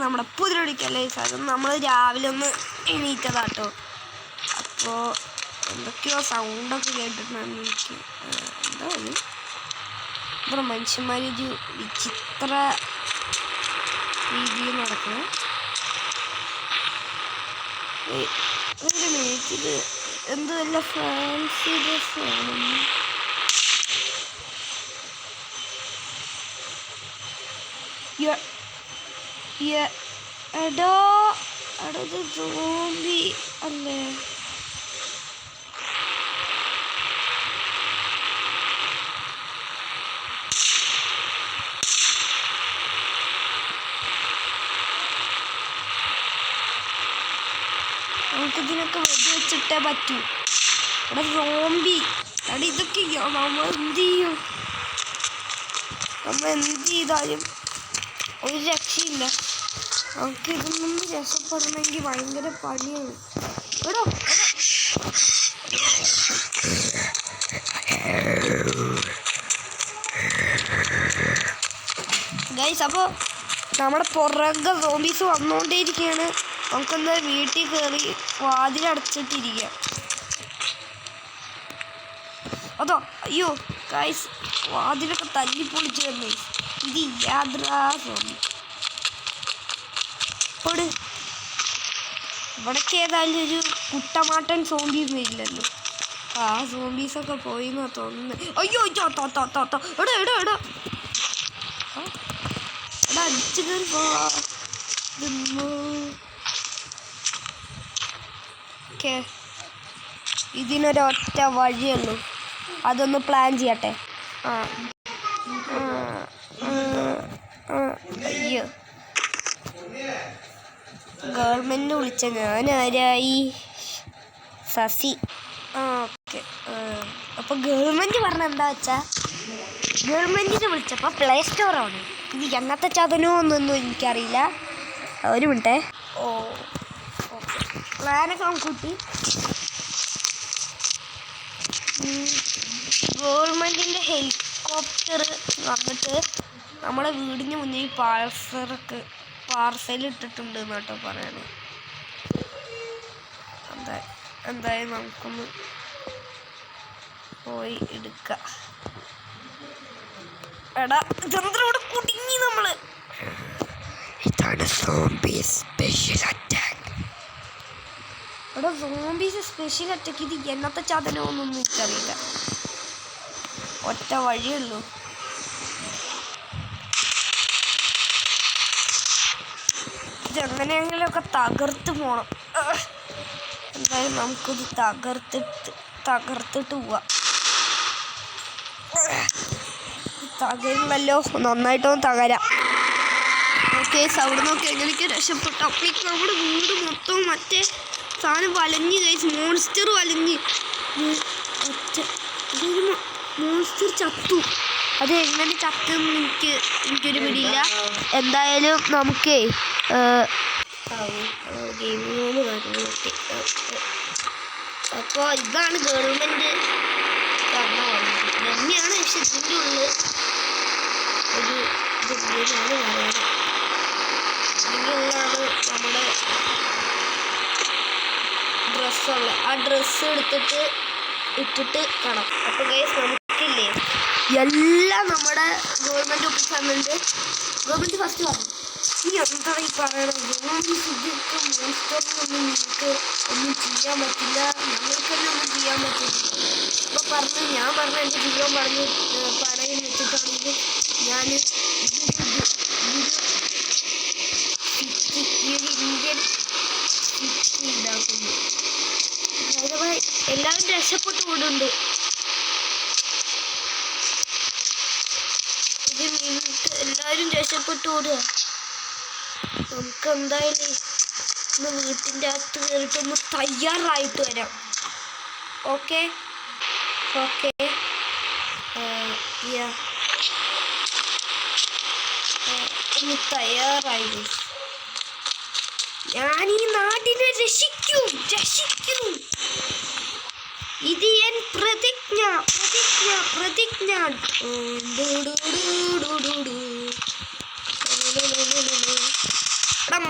നമ്മുടെ പുതിയൊടിക്കല്ലേ സാധനം നമ്മൾ രാവിലെ ഒന്ന് എണീറ്റതാട്ടോ. അപ്പോൾ എന്തൊക്കെയോ സൗണ്ടൊക്കെ കേട്ടിട്ടുണ്ടായിരുന്നു എനിക്ക്. എന്താ അത് ഇവിടെ മനുഷ്യന്മാരൊരു വിചിത്ര രീതിയിൽ നടക്കണം. ഒരു മിനിറ്റ്, ഇത് എന്ത് വല്ല ഫാൻസി ഡ്രസ്സാണ്. എടോ ഇത് സോംബി അല്ലേ? നമുക്കിതിനൊക്കെ വെടിവെച്ചിട്ടേ പറ്റൂ. ഇവിടെ സോംബി അവിടെ ഇതൊക്കെ നമ്മൾ എന്ത് ചെയ്യും? നമ്മൾ എന്ത് ചെയ്താലും ഒരു രക്ഷയില്ല. നമുക്ക് ഇതിൽ നിന്ന് രക്ഷപ്പെടണമെങ്കിൽ ഭയങ്കര പണിയാണ്. എടോ ഗൈസ്, അപ്പോൾ നമ്മുടെ പുറകെ സോംബീസ് വന്നുകൊണ്ടേയിരിക്കുകയാണ്. നമുക്കൊന്ന് വീട്ടിൽ കയറി വാതിലടച്ചിട്ടിരിക്കാം. അതോ അയ്യോ ഗൈസ്, വാതിലൊക്കെ തല്ലിപ്പൊളിച്ച് വന്നേ. ഇത് യാത്രാ സോംബി. ഇവിടേക്ക് ഏതായാലും ഒരു കുട്ടമാട്ടൻ സോംബീസ് വരില്ലല്ലോ. ആ സോംബീസൊക്കെ പോയി എന്നാ തോന്നുന്നത്. അയ്യോ എടാ എടാ എടാ എടാ അടിച്ചു കയറി പോവാ. ഓക്കെ, ഇതിനൊരൊറ്റ വഴിയുള്ളൂ. അതൊന്ന് പ്ലാൻ ചെയ്യട്ടെ. അയ്യോ, ഗവൺമെൻറ് വിളിച്ച ഞാനാരായി? ശശി. ഓക്കെ, അപ്പോൾ ഗവൺമെൻറ് പറഞ്ഞ എന്താ വെച്ചാൽ, ഗവൺമെൻറ്റിനെ വിളിച്ചപ്പോൾ പ്ലേ സ്റ്റോറാണ്. ഇത് എങ്ങനത്തെ ചതനോന്നൊന്നും എനിക്കറിയില്ല. ഒരു മിനിറ്റേ. ഓ ഓക്കെ, പ്ലാനൊക്കെ കൂട്ടി. ഗവൺമെൻറ്റിൻ്റെ ഹെലികോപ്റ്റർ വന്നിട്ട് നമ്മുടെ വീടിന് മുന്നിൽ പാർസൽ ഇട്ടിട്ടുണ്ട് എന്നാട്ടോ പറയണേ. എന്തായാലും നമുക്കൊന്ന് പോയി എടുക്കാം. എടാ ചന്ദ്രനോട് കുടുങ്ങി നമ്മള്. ഇതാണ് സോംബി സ്പെഷ്യൽ അറ്റാക്ക്. എടാ സോംബീസ് സ്പെഷ്യൽ അറ്റാക്ക്. ഇത് എന്നത്തെ ചതനമൊന്നും എനിക്കറിയില്ല. ഒറ്റ വഴിയുള്ളൂ. ഇതെങ്ങനെയെങ്കിലുമൊക്കെ തകർത്ത് പോണം. എന്തായാലും നമുക്കിത് തകർത്തിട്ട് പോവാം. തകരുന്നല്ലോ, നന്നായിട്ടൊന്ന് തകരാം. ഓക്കെ, അവിടെ നോക്കി എങ്ങനെയൊക്കെ രക്ഷപ്പെട്ടു. അപ്പോഴേക്ക് നമ്മുടെ വീട് മൊത്തം മറ്റേ സാധനം വലഞ്ഞ് കഴിച്ച്, മോൺസ്റ്റർ വലഞ്ഞ് മോൺസ്റ്റർ ചത്തു. അത് എങ്ങനെ ചത്തെന്ന് എനിക്കൊരു പിടിയില്ല. എന്തായാലും നമുക്കേ ഗെയിമിനോട് കാര്യങ്ങളൊക്കെ. അപ്പോൾ ഇതാണ് ഗവൺമെൻറ് തന്നെയാണ്. പക്ഷെ ഇതിൻ്റെ ഉള്ളിൽ ഒരു ഇതാണ് പറയുന്നത്. ഇതിൻ്റെ ഉള്ളിലാണ് നമ്മുടെ ഡ്രസ്സുള്ള. ആ ഡ്രസ്സ് എടുത്തിട്ട് ഇട്ടിട്ട് കാണാം. അപ്പോൾ ഗൈസ് നമുക്കില്ലേ എല്ലാം നമ്മുടെ ഗവൺമെൻറ് ഒപ്പിച്ച് തന്നിട്ടുണ്ട്. ഗവൺമെൻറ് ഫസ്റ്റ് പറഞ്ഞു, നീ എന്താണ് ഈ പറയണത്? ഇതൊക്കെ മോൺസ്റ്ററിനൊന്നും നിങ്ങൾക്ക് ഒന്നും ചെയ്യാൻ പറ്റില്ല, ഞങ്ങൾക്ക് തന്നെ ഒന്നും ചെയ്യാൻ പറ്റില്ല. അപ്പോൾ ഞാൻ പറഞ്ഞു എൻ്റെ ജീവൻ പറഞ്ഞ് പണയം വെച്ചിട്ടാണെങ്കിൽ ഞാൻ ഈ ഒരു ഇന്ത്യൻ സിറ്റി ഉണ്ടാക്കുന്നു. അഥവാ എല്ലാവരും രക്ഷപ്പെട്ടു കൂടുന്നുണ്ട്. എല്ലാവരും രക്ഷപ്പെട്ടു ഓടുക. നമുക്ക് എന്തായാലും ഇന്ന് വീട്ടിൻ്റെ അകത്ത് കയറിയിട്ടൊന്ന് തയ്യാറായിട്ട് വരാം. ഓക്കെ ഓക്കെ ഒന്ന് തയ്യാറായി. ഞാൻ ഈ നാടിനെ രക്ഷിക്കും. ഇത് എൻ പ്രതിജ്ഞ.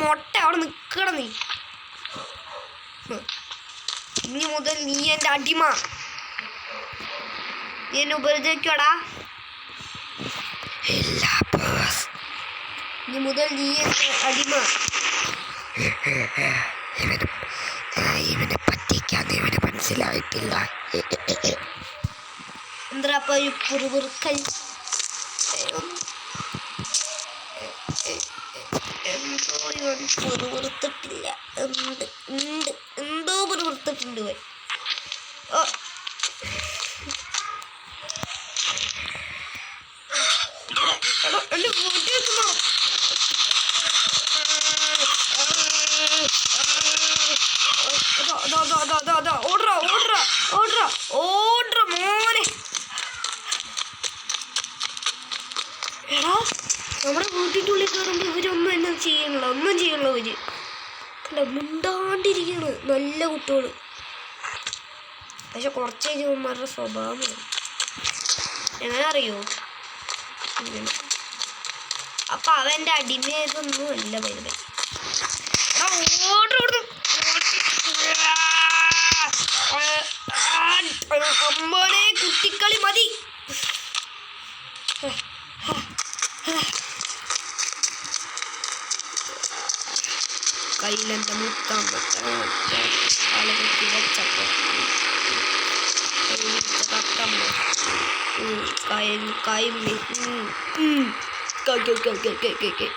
മൊട്ട അവിടെ നിക്കണം നീ. ഇനി മുതൽ നീ എൻ്റെ അടിമ. നീ എന്നെ ഉപദ്രവിക്കോടാ. ഇനി മുതൽ നീ എൻ്റെ അടിമ. ഇവനെ പറ്റിക്കാൻ ഇവന് മനസ്സിലായിട്ടില്ല. എന്താ ഒരു പുറുപുറുക്കൽ? പുറത്തിട്ടില്ല. എന്തോ പുറത്തിട്ടുണ്ട്. ഓർഡർ മോനെ. എടാ നമ്മുടെ വീട്ടിൻ്റെ ഉള്ളിൽ കയറുമ്പോൾ ഇവരൊന്നും എന്നെ ചെയ്യണില്ല, ഒന്നും ചെയ്യണില്ല. ഇവര് കണ്ട മിണ്ടാണ്ടിരിക്കണ് നല്ല കുട്ടികൾ. പക്ഷെ കുറച്ച് കഴിഞ്ഞവന്മാരുടെ സ്വഭാവമാണ് എങ്ങനെ അറിയോ? അപ്പൊ അവൻ്റെ അടിമയായതൊന്നും അല്ല വരുന്നത്. അമ്മോനെ കുട്ടിക്കളി മതി. കയ്യിലെന്താ മുത്താൻ ആളുകൾക്ക് വെച്ചപ്പോ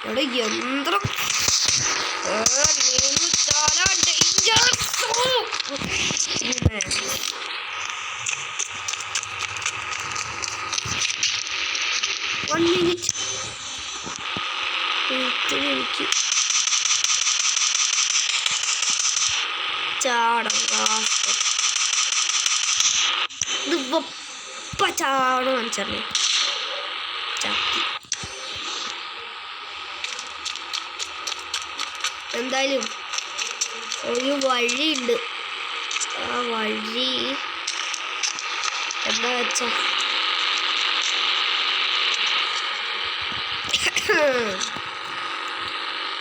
എവിടെ യന്ത്രം One minute. എനിക്ക് ചാടം ഇത് വെപ്പ ചാടം കാണിച്ചറിഞ്ഞു ചാക്കി. എന്തായാലും ഒരു വഴിയുണ്ട്. ആ വഴി എന്താ വെച്ചാ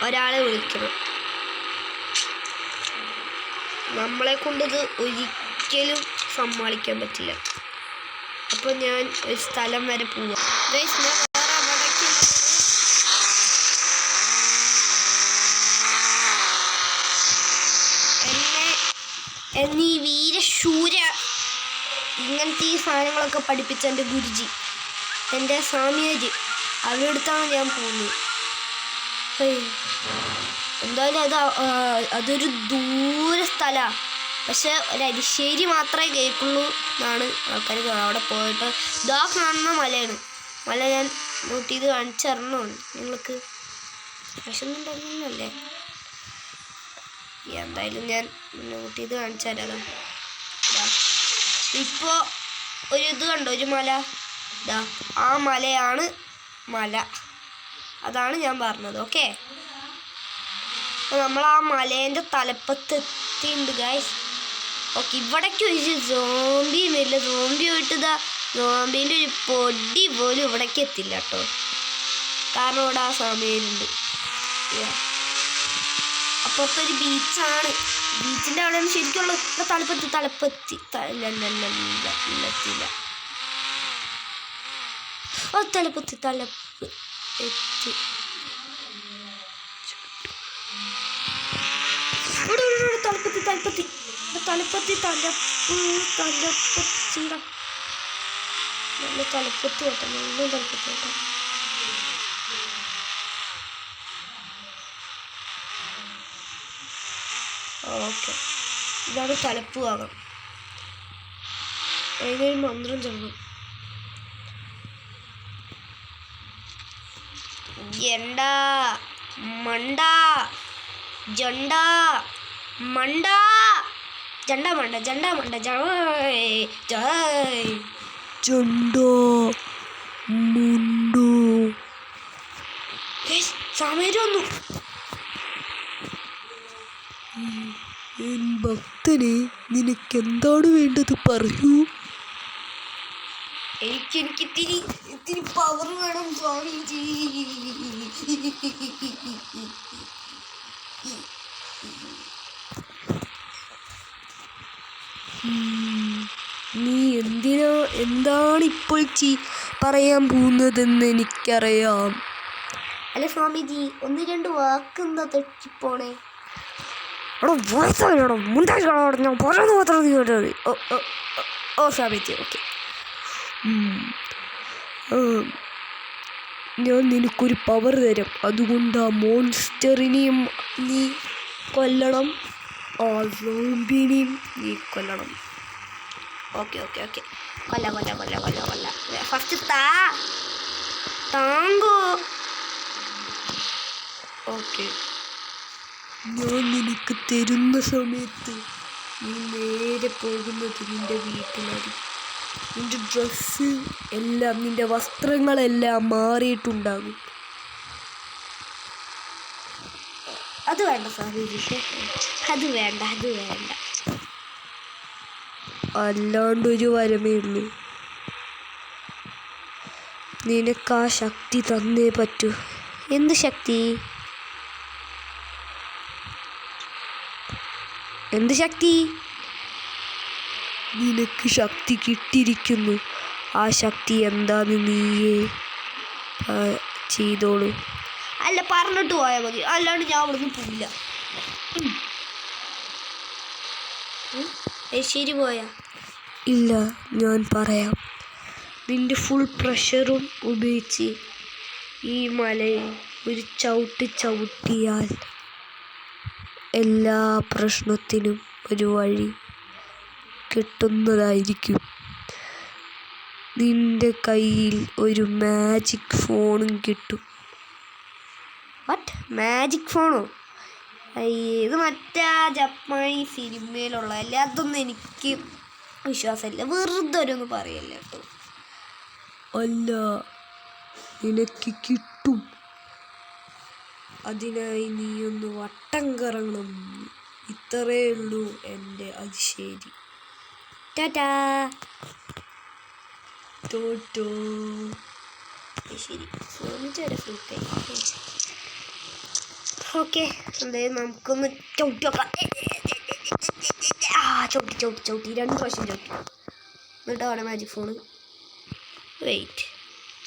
ഒരാളെ വിളിക്കണം. നമ്മളെ കൊണ്ടിത് ഒരിക്കലും സമ്മാനിക്കാൻ പറ്റില്ല. അപ്പോൾ ഞാൻ ഒരു സ്ഥലം വരെ പോവാം. എന്നീ വീരശൂര ഇങ്ങനത്തെ ഈ സാധനങ്ങളൊക്കെ പഠിപ്പിച്ച എൻ്റെ ഗുരുജി, എൻ്റെ സ്വാമിയാജി, അവരുടെ അടുത്താണ് ഞാൻ പോകുന്നത്. എന്തായാലും അതൊരു ദൂര സ്ഥലമാണ്. പക്ഷെ ഒരു അരിശ്ശേരി മാത്രമേ കേൾക്കുള്ളൂ എന്നാണ് ആൾക്കാർ. അവിടെ പോയിട്ട് ഇതാ കാണുന്ന മലയാണ്. മല ഞാൻ നോട്ട് ചെയ്ത് കാണിച്ചറിഞ്ഞാണ് നിങ്ങൾക്ക്. വിഷമമുണ്ടാകുന്നല്ലേ? എന്തായാലും ഞാൻ നോട്ട് ചെയ്ത് കാണിച്ചു തരാം. ഇപ്പോൾ ഒരു ഇത് കണ്ടോ, ഒരു മല. ഇതാ ആ മലയാണ് മല. അതാണ് ഞാൻ പറഞ്ഞത്. ഓക്കെ, അപ്പോൾ നമ്മൾ ആ മലേൻ്റെ തലപ്പത്തെത്തിയിട്ടുണ്ട് ഗൈസ്. ഓക്കെ, ഇവിടേക്ക് ഒരു സോംബിയും ഇല്ല. സോംബി പോയിട്ട് ഇതാ സോംബീൻ്റെ ഒരു പൊടി പോലും ഇവിടേക്ക് എത്തില്ല കേട്ടോ. കാരണം ഇവിടെ ആ സമയമുണ്ട്. അപ്പുറത്തൊരു ബീച്ചാണ്. ബീച്ചിൻ്റെ അവിടെയാണ് ശരിക്കുള്ള തലപ്പത്തി എത്തില്ല. ഓ തലപ്പ് എത്തി. തലപ്പത്തി നല്ല തലപ്പത്ത് കേട്ടോ, നല്ല തലപ്പത്ത് കേട്ടോ. ഓക്കെ, ഇതാണ് തലപ്പ് ഭാഗം. അതിനൊരു മന്ത്രം ചൊല്ലും. ജണ്ട മണ്ട ജണ്ട മണ്ട ജണ്ട മണ്ട ജണ്ട മണ്ട ജയ് ജയ് ജണ്ടോ മുണ്ടോ. സമയം വന്നു. ഭക്തനെ, നിനക്കെന്താണ് വേണ്ടത് പറയൂ. എനിക്ക് ഇത്തിരി പവർ വേണം സ്വാമിജി. എന്താണ് ഇപ്പോൾ പറയാൻ പോകുന്നതെന്ന് എനിക്കറിയാം. അല്ല സ്വാമിജി, ഒന്ന് രണ്ട് വാക്ക് എന്താ തെറ്റിപ്പോണേ? ഞാൻ പറയുന്നത് മാത്രം നീ കേട്ടാൽ മതി. ഓ സ്വാമിജി, ഓക്കെ. ഞാൻ നിനക്കൊരു പവർ തരാം. അതുകൊണ്ട് ആ മോൺസ്റ്ററിനെയും നീ കൊല്ലണം, ആ സോംബിനെയും നീ കൊല്ലണം. ഓക്കെ. കൊല്ല. ഫസ്റ്റ് താങ്കോ. ഓക്കെ, ഞാൻ നിനക്ക് തരുന്ന സമയത്ത് നീ നേരെ പോകുന്നത് നിൻ്റെ വീട്ടിലായിരിക്കും. നിൻ്റെ ഡ്രസ്സ് എല്ലാം, നിൻ്റെ വസ്ത്രങ്ങളെല്ലാം മാറിയിട്ടുണ്ടാകും. അത് വേണ്ട സ്വാമിജി, അത് വേണ്ട. അല്ലാണ്ടൊരു വരമേ ഉള്ളൂ. നിനക്ക് ആ ശക്തി തന്നേ പറ്റൂ. എന്ത് ശക്തി? നിനക്ക് ശക്തി കിട്ടിയിരിക്കുന്നു. ആ ശക്തി എന്താന്ന് നീയേ ചെയ്തോളൂ. അല്ല, പറഞ്ഞിട്ട് പോയാൽ മതി, അല്ലാണ്ട് ഞാൻ അവിടുന്ന് പോയില്ല. ശരി പോയാ? ഇല്ല, ഞാൻ പറയാം. നിന്റെ ഫുൾ പ്രഷറും ഉപയോഗിച്ച് ഈ മലയിൽ ഒരു ചവിട്ടിയാൽ എല്ലാ പ്രശ്നത്തിനും ഒരു വഴി കിട്ടുന്നതായിരിക്കും. നിന്റെ കയ്യിൽ ഒരു മാജിക് ഫോണും കിട്ടും. വാട്ട്? മാജിക് ഫോണോ? ഇത് മറ്റാ ജപ്പാനീസ് സിനിമയിലുള്ള അല്ലേ? അതൊന്നും എനിക്ക് വിശ്വാസമില്ല, വെറുതെ ഒന്ന് പറയല്ല കേട്ടോ. അല്ല, നിനക്ക് കിട്ടും. അതിനായി നീ ഒന്ന് വട്ടം കറങ്ങണം. ഇത്രയേ ഉള്ളൂ എൻ്റെ അതിശേരി. ടാറ്റാ. ടോട്ടോ. ശരി, ഓക്കെ. എന്തായാലും നമുക്കൊന്ന് ചവിട്ടി നോക്കാം. ചവിട്ടി 2 പ്രാവശ്യം ചവിട്ടി. എന്നിട്ട് അവിടെ മാജിക് ഫോൺ. വെയിറ്റ്,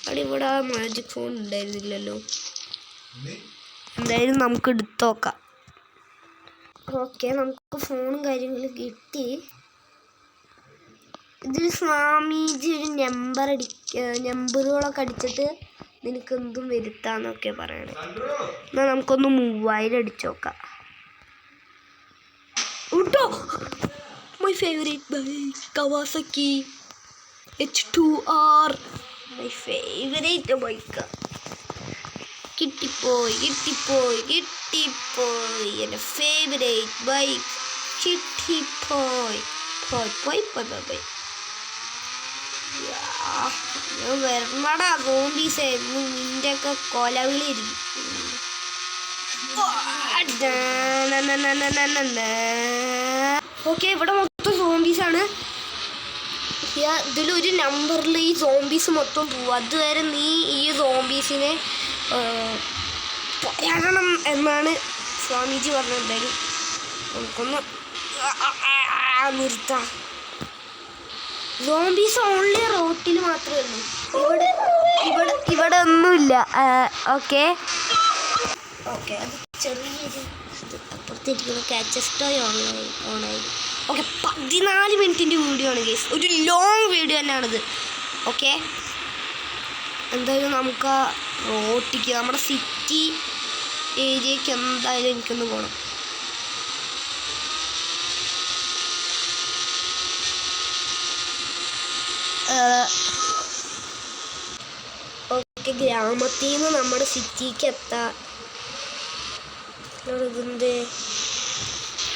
അവിടെ ഇവിടെ മാജിക് ഫോൺ ഉണ്ടായിരുന്നില്ലല്ലോ. എന്തായാലും നമുക്ക് എടുത്ത് നോക്കാം. ഓക്കെ, നമുക്ക് ഫോണും കാര്യങ്ങളും കിട്ടി. ഇതിൽ സ്വാമിജി ഒരു നമ്പറുകളൊക്കെ അടിച്ചിട്ട് നിനക്ക് എന്തും വരുത്താന്നൊക്കെ പറയണേ. എന്നാൽ നമുക്കൊന്ന് 3000 അടിച്ചു നോക്കാം. ഉണ്ടോ? My favourite bike Kawasaki H2R. My favourite bike. കിട്ടിപ്പോയി എൻ്റെ ഫേവറേറ്റ് ബൈക്ക് കിട്ടിപ്പോയി. ഞാൻ വരണടാ സോംബീസേ, നിന്റെ ഒക്കെ കൊലവിളിയിരിക്കും. ഓക്കെ, ഇവിടെ മൊത്തം സോംബീസാണ്. ഇതിലൊരു നമ്പറിൽ ഈ സോംബീസ് മൊത്തം പോവും. അതുവരെ നീ ഈ സോംബീസിനെ പോരാടണം എന്നാണ് സ്വാമിജി പറഞ്ഞത്. എന്തായാലും നമുക്കൊന്ന് നിർത്താം. സോംബീസ് ഓൺലി റോട്ടിൽ മാത്രമേ ഉള്ളൂ, ഇവിടെ ഒന്നുമില്ല. ഓക്കെ, അത് ചെറിയൊരു അപ്പുറത്തിരിക്കുന്ന കാച്ചസ്റ്റോയ് ഓണായി. ഓക്കെ, 14 മിനിറ്റിൻ്റെ വീഡിയോ ആണ് ഗൈസ്, ഒരു ലോങ് വീഡിയോ തന്നെയാണിത്. ഓക്കെ, എന്തായാലും നമുക്ക് ആ റോട്ടിക്ക്, നമ്മുടെ സിറ്റി ഏരിയക്ക് എന്തായാലും എനിക്കൊന്ന് പോകണം. ഓക്കെ, ഗ്രാമത്തിൽ നിന്ന് നമ്മുടെ സിറ്റിക്ക് എത്താം.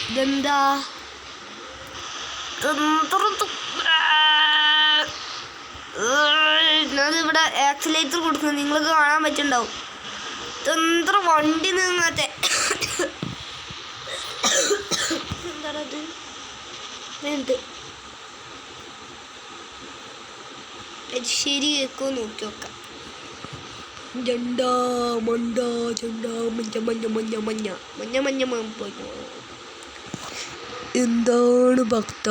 ഇതെന്താ ഞാനിവിടെ ആക്സിലേറ്റർ കൊടുക്കുന്നത് നിങ്ങൾക്ക് കാണാൻ പറ്റുന്നുണ്ടാവും. തന്ത്ര വണ്ടി നിങ്ങത്തെ എന്താണത് വേണ്ട ശരി കേൾക്കുമോ നോക്കി നോക്കാം. ജണ്ടാ മണ്ട ജണ്ടാ മഞ്ഞ മഞ്ഞ മഞ്ഞ മഞ്ഞ മഞ്ഞ മഞ്ഞ മഞ്ഞ. എന്താണ് ഭക്ത?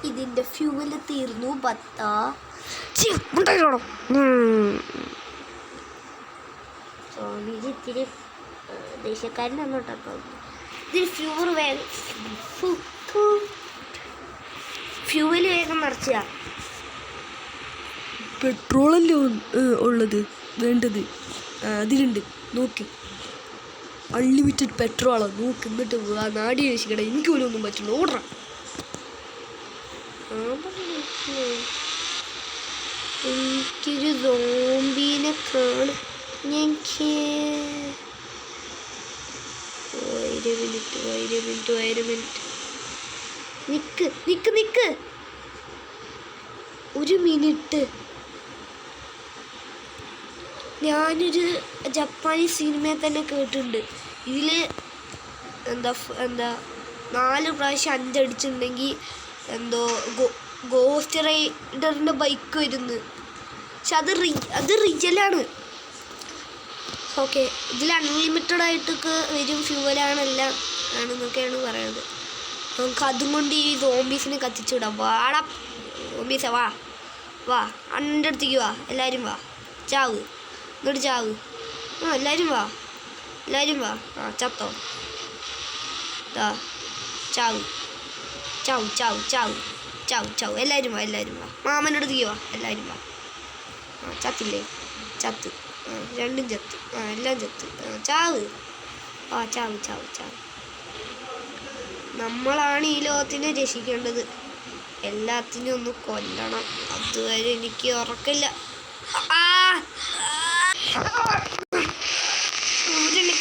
ഇതിൻ്റെ ഫ്യൂവല് തീർന്നു ബത്ത ഉണ്ടായിക്കോണം. സോമീജി ഇത്തിരി ദേശക്കാരനാണ് കേട്ടോ. ഇതിൽ ഫ്യൂവല് വേഗം നിറച്ചാ. പെട്രോളല്ലേ ഉള്ളത് വേണ്ടത്. അതിലുണ്ട് നോക്കി, അൺലിമിറ്റഡ് പെട്രോളാണ് നോക്ക്. എന്നിട്ട് നാടി രക്ഷിക്കട, എനിക്ക് പോലും ഒന്നും പറ്റില്ല. ഓടറ എനിക്കൊരു സോംബീനെ കാണും. എനിക്ക് ഒരു മിനിറ്റ് നിക്ക്. ഒരു മിനിറ്റ്, ഞാനൊരു ജപ്പാനീസ് സിനിമയെ തന്നെ കേട്ടിട്ടുണ്ട്. ഇതിൽ എന്താ 4 പ്രാവശ്യം 5 അടിച്ചിട്ടുണ്ടെങ്കിൽ എന്തോ ഗോസ്റ്റ് റൈഡറിൻ്റെ ബൈക്ക് വരുന്നു. പക്ഷെ അത് റിയലാണ്. ഓക്കെ, ഇതിൽ അൺലിമിറ്റഡ് ആയിട്ടൊക്കെ വരും. ഫ്യൂവലാണെല്ലാം ആണെന്നൊക്കെയാണ് പറയുന്നത്. നമുക്ക് അതും കൊണ്ട് ഈ സോംബീസിനെ കത്തിച്ചുവിടാം. വാടാ സോംബീസ, വാ അൻ്റെ അടുത്തേക്ക് വാ. എല്ലാവരും വാ, ചാവ്, ഇങ്ങോട്ട് ചാവ്. എല്ലാവരും വാ. ചത്തോ? ചാവ്. എല്ലാവരും വാ. മാമൻ്റെ അടുത്തേക്ക് വാ. എല്ലാവരും വാ. ചത്തില്ലേ? ചത്ത്. രണ്ടും ചത്ത്. എല്ലാം ചത്ത്. ചാവ്. ചാവ്. നമ്മളാണ് ഈ ലോകത്തിനെ രക്ഷിക്കേണ്ടത്. എല്ലാത്തിനും ഒന്ന് കൊല്ലണം. അതുവരെ എനിക്ക് ഉറക്കില്ല.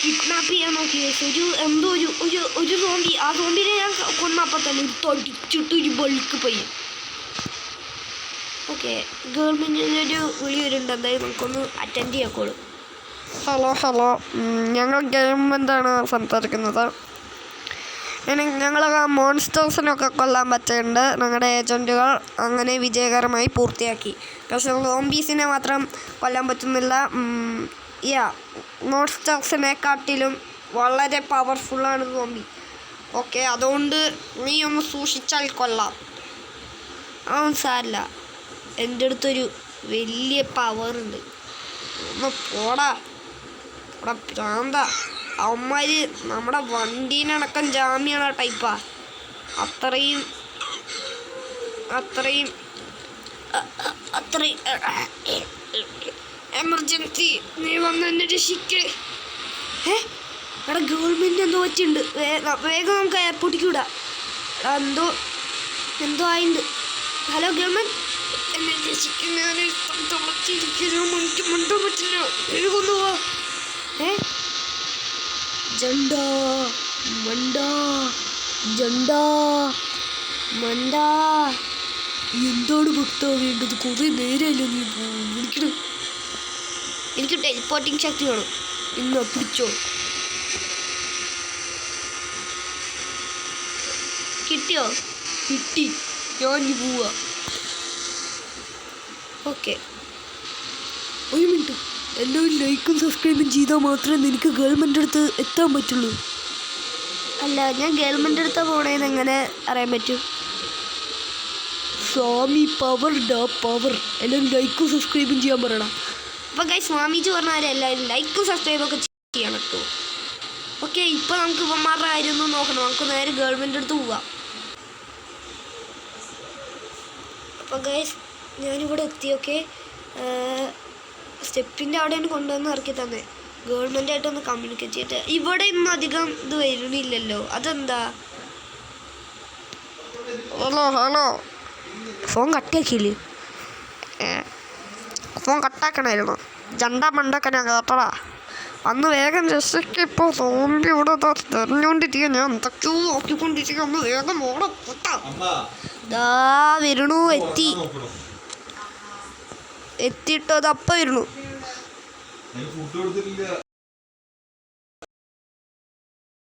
കിഡ്നാപ്പ് ചെയ്യാൻ നോക്കി. ഒരു സോംബി. ആ സോംബിനെ ഞാൻ കൊന്നപ്പോൾ തന്നെ തൊടിച്ചിട്ട് ഒരു ബൾക്ക് പോയി. ഓക്കെ, ഗവൺമെൻറ്റിനൊരു വിളി വരുന്നുണ്ട്. എന്തായാലും നമുക്കൊന്ന് അറ്റൻഡ് ചെയ്യാക്കോളൂ. ഹലോ, ഞങ്ങൾ ഗവൺമെൻറ്റാണ് സംസാരിക്കുന്നത്. ഞങ്ങൾ മോൺസ്റ്റേഴ്സിനൊക്കെ കൊല്ലാൻ പറ്റുന്നുണ്ട്. ഞങ്ങളുടെ ഏജൻറ്റുകൾ അങ്ങനെ വിജയകരമായി പൂർത്തിയാക്കി. പക്ഷേ സോംബീസിനെ മാത്രം കൊല്ലാൻ പറ്റുന്നില്ല. മോൺസ്റ്റേഴ്സിനെക്കാട്ടിലും വളരെ പവർഫുള്ളാണ് സോംബി. ഓക്കെ, അതുകൊണ്ട് നീ ഒന്ന് സൂക്ഷിച്ചാൽ കൊള്ളാം. സാരില്ല, എൻ്റെ അടുത്തൊരു വലിയ പവറുണ്ട്. ഒന്ന് പോടാ പ്രാന്ത. അവന്മാർ നമ്മുടെ വണ്ടീനടക്കം ജാമ്യാണ് ടൈപ്പാ. അത്രയും എമർജൻസി, നീ വന്ന് എന്നെ രക്ഷിക്ക്. എടാ, ഗവൺമെൻറ് എന്തോ പറ്റിയുണ്ട്. വേഗം നമുക്ക് എയർപോർട്ടിലേക്ക് വിടാം. എന്തോ ആയിണ്ട്. ഹലോ ഗവൺമെൻറ്, എന്നെ രക്ഷിക്കുന്ന എനിക്ക് മണ്ടോ പറ്റില്ല. എഴുകൊന്നു പോവാ. എന്താണ് ഭക്താവേണ്ടത്? കുറേ നേരമല്ലോ നീ വിളിക്കണം. എനിക്ക് ടെലിപ്പോർട്ടിങ് ശക്തി വേണം. ഇന്ന് പിടിച്ചോ. കിട്ടിയോ? കിട്ടി. ഞാൻ പോവാ. ഓക്കെ, ഒരു മിനിറ്റ്. എല്ലാവരും ലൈക്കും സബ്സ്ക്രൈബും ചെയ്താൽ മാത്രമേ നിനക്ക് ഗവൺമെൻറ് അടുത്ത് എത്താൻ പറ്റുള്ളൂ. അല്ല, ഞാൻ ഗവൺമെൻറ് അടുത്ത് പോണേന്ന് എങ്ങനെ അറിയാൻ പറ്റും? സ്വാമി പവർ. എല്ലാവരും ലൈക്കും സബ്സ്ക്രൈബും ചെയ്യാൻ പറയണം. അപ്പോൾ ഗൈസ്, സ്വാമിജി പറഞ്ഞാൽ എല്ലാവരും ലൈക്കും സബ്സ്ക്രൈബൊക്കെ ചെയ്യണം കേട്ടോ. ഓക്കെ, ഇപ്പോൾ നമുക്ക് ഇവന്മാരുടെ കാര്യമൊന്നും നോക്കണം. നമുക്ക് നേരെ ഗവൺമെൻറ് അടുത്ത് പോവാം. അപ്പോൾ ഗൈസ്, ഞാനിവിടെ എത്തി. ഓക്കെ, സ്റ്റെപ്പിൻ്റെ അവിടെയാണ് കൊണ്ടുവന്ന് ഇറക്കി തന്നെ. ഗവൺമെൻറ്റായിട്ടൊന്ന് കമ്മ്യൂണിക്കേറ്റ് ചെയ്തിട്ട്. ഇവിടെ ഇന്നും അധികം ഇത് വരുന്നില്ലല്ലോ, അതെന്താ? ഹലോ, ഫോൺ കട്ടാക്കിയില്ലേ? ഫോൺ കട്ടാക്കണമായിരുന്നു. മണ്ടൊക്കെ ഞാൻ കേട്ടടാ. അന്ന് വേഗം രക്ഷയ്ക്ക്. ഇപ്പോൾ സോംബി ഇവിടെ തെരഞ്ഞുകൊണ്ടിരിക്കുക. ഞാൻ എന്തൊക്കെയോ നോക്കിക്കൊണ്ടിരിക്കുക. ഒന്ന് വേഗം ഓടെ പൊട്ടാ. വരണു. എത്തിയിട്ടോ, അത് അപ്പം വരുന്നു.